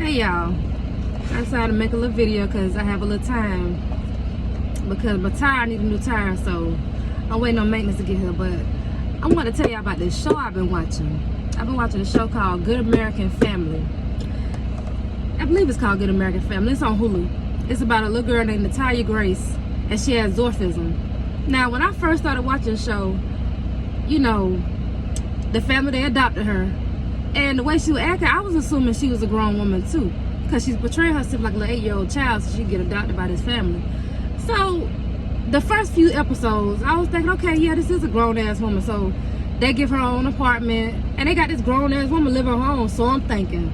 Hey y'all, I decided to make a little video because I have a little time, because my tire, I need a new tire, so I'm waiting on maintenance to get here. But I want to tell y'all about this show I've been watching. I've been watching a show called Good American Family. I believe it's called Good American Family. It's on Hulu. It's about a little girl named Natalia Grace, and she has dwarfism. Now, when I first started watching the show, you know, the family, they adopted her. And the way she was acting, I was assuming she was a grown woman too, because she's portraying herself like a little 8-year-old child, so she get adopted by this family. So the first few episodes, I was thinking, okay, yeah, this is a grown-ass woman. So they give her own apartment, and they got this grown-ass woman living at home. So I'm thinking,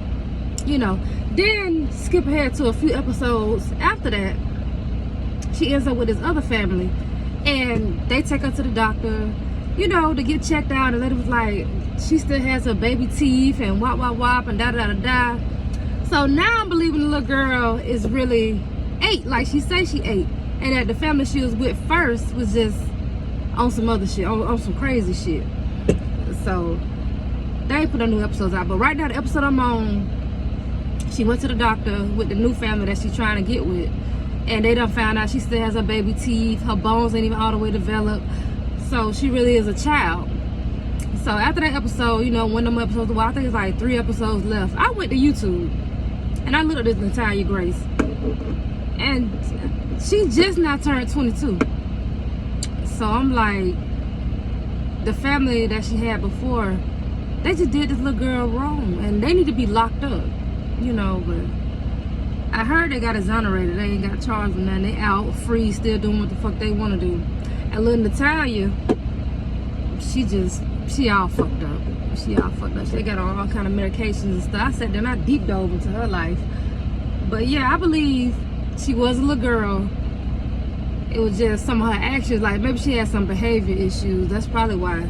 you know, then skip ahead to a few episodes after that, she ends up with this other family, and they take her to the doctor, you know, to get checked out. And the lady was like, she still has her baby teeth and wop wop wop and da da da da. So now I'm believing the little girl is really 8, like she say she 8, and that the family she was with first was just on some other shit, on some crazy shit. So they ain't put no new episodes out, but right now the episode I'm on, she went to the doctor with the new family that she's trying to get with, and they done found out she still has her baby teeth, her bones ain't even all the way developed, so she really is a child. So after that episode, you know, one of them episodes, well, I think it's like 3 episodes left, I went to YouTube and I looked at this Natalia Grace, and she just now turned 22. So I'm like, the family that she had before, they just did this little girl wrong, and they need to be locked up, you know. But I heard they got exonerated, they ain't got charged with nothing, they out free, still doing what the fuck they want to do. And little Natalia, she all fucked up. She all fucked up. She got on all kind of medications and stuff. I said, then I deep dove into her life. But yeah, I believe she was a little girl. It was just some of her actions, like maybe she had some behavior issues. That's probably why,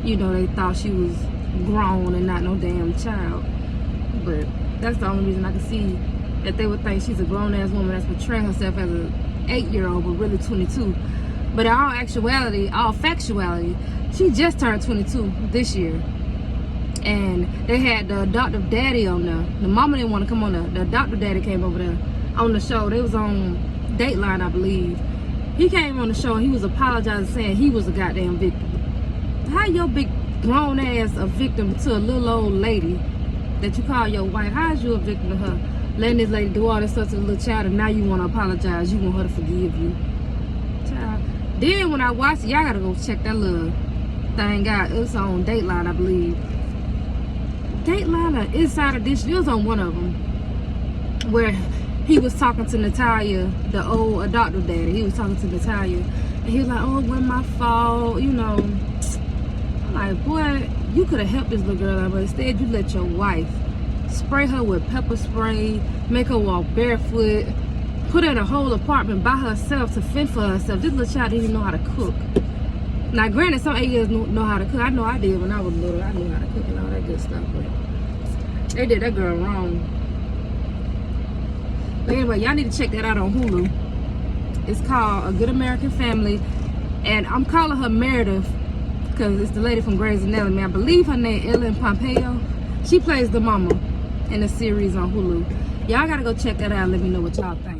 you know, they thought she was grown and not no damn child. But that's the only reason I can see that they would think she's a grown-ass woman that's portraying herself as an 8-year-old, but really 22. But in all actuality, all factuality, she just turned 22 this year. And they had the adoptive daddy on there. The mama didn't want to come on there. The adoptive daddy came over there on the show. They was on Dateline, I believe. He came on the show and he was apologizing, saying he was a goddamn victim. How your big grown ass a victim to a little old lady that you call your wife? How is you a victim to her? Letting this lady do all this stuff to the little child, and now you want to apologize. You want her to forgive you. Child. Then when I watched it, y'all gotta go check that little thing out. It was on Dateline, I believe. Dateline or Inside Edition, it was on one of them, where he was talking to Natalia, the old adoptive daddy. He was talking to Natalia, and he was like, oh, it wasn't my fault, you know. I'm like, boy, you could have helped this little girl out, but instead you let your wife spray her with pepper spray, make her walk barefoot, put her in a whole apartment by herself to fend for herself. This little child didn't even know how to cook. Now, granted, some 8-year-olds know how to cook. I know I did when I was little. I knew how to cook and all that good stuff, but they did that girl wrong. But anyway, y'all need to check that out on Hulu. It's called A Good American Family, and I'm calling her Meredith because it's the lady from Grey's Anatomy. I believe her name Ellen Pompeo. She plays the mama in the series on Hulu. Y'all gotta go check that out and let me know what y'all think.